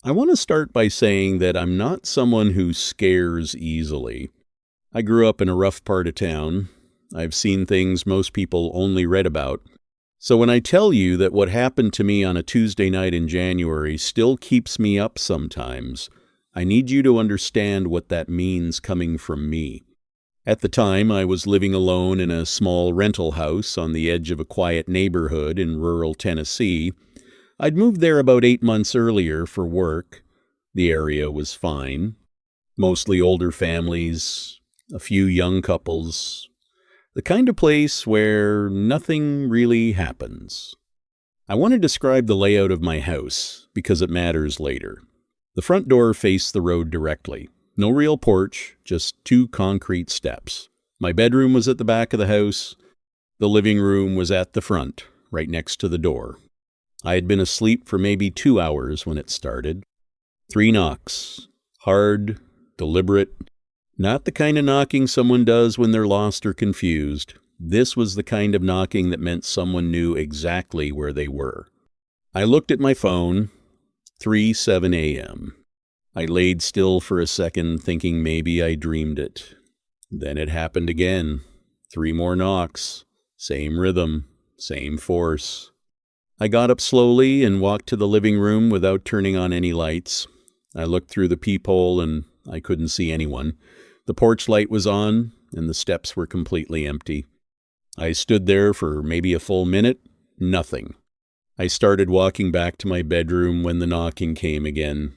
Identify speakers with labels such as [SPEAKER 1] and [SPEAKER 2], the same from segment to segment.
[SPEAKER 1] I want to start by saying that I'm not someone who scares easily. I grew up in a rough part of town. I've seen things most people only read about. So when I tell you that what happened to me on a Tuesday night in January still keeps me up sometimes, I need you to understand what that means coming from me. At the time, I was living alone in a small rental house on the edge of a quiet neighborhood in rural Tennessee. I'd moved there about 8 months earlier for work. The area was fine. Mostly older families, a few young couples. The kind of place where nothing really happens. I want to describe the layout of my house because it matters later. The front door faced the road directly. No real porch, just 2 concrete steps. My bedroom was at the back of the house. The living room was at the front, right next to the door. I had been asleep for maybe 2 hours when it started. 3 knocks. Hard, deliberate. Not the kind of knocking someone does when they're lost or confused. This was the kind of knocking that meant someone knew exactly where they were. I looked at my phone. 3:07 a.m. I laid still for a second, thinking maybe I dreamed it. Then it happened again. 3 more knocks. Same rhythm, same force. I got up slowly and walked to the living room without turning on any lights. I looked through the peephole and I couldn't see anyone. The porch light was on and the steps were completely empty. I stood there for maybe a full minute. Nothing. I started walking back to my bedroom when the knocking came again.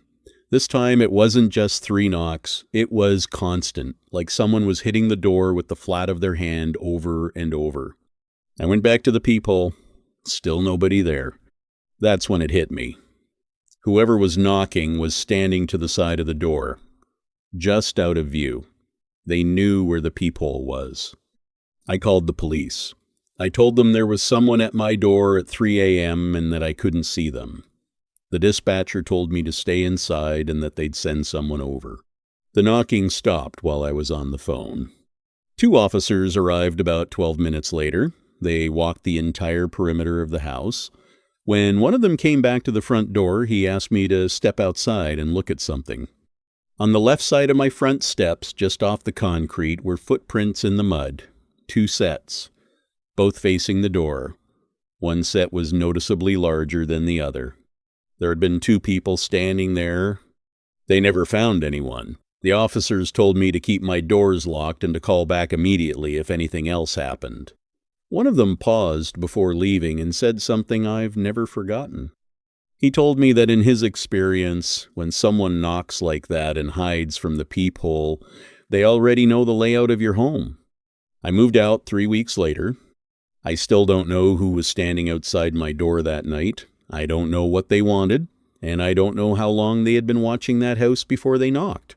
[SPEAKER 1] This time it wasn't just 3 knocks, it was constant, like someone was hitting the door with the flat of their hand over and over. I went back to the peephole, still nobody there. That's when it hit me. Whoever was knocking was standing to the side of the door, just out of view. They knew where the peephole was. I called the police. I told them there was someone at my door at 3 a.m. and that I couldn't see them. The dispatcher told me to stay inside and that they'd send someone over. The knocking stopped while I was on the phone. 2 officers arrived about 12 minutes later. They walked the entire perimeter of the house. When one of them came back to the front door, he asked me to step outside and look at something. On the left side of my front steps, just off the concrete, were footprints in the mud. 2 sets, both facing the door. One set was noticeably larger than the other. There had been 2 people standing there. They never found anyone. The officers told me to keep my doors locked and to call back immediately if anything else happened. One of them paused before leaving and said something I've never forgotten. He told me that in his experience, when someone knocks like that and hides from the peephole, they already know the layout of your home. I moved out 3 weeks later. I still don't know who was standing outside my door that night. I don't know what they wanted, and I don't know how long they had been watching that house before they knocked.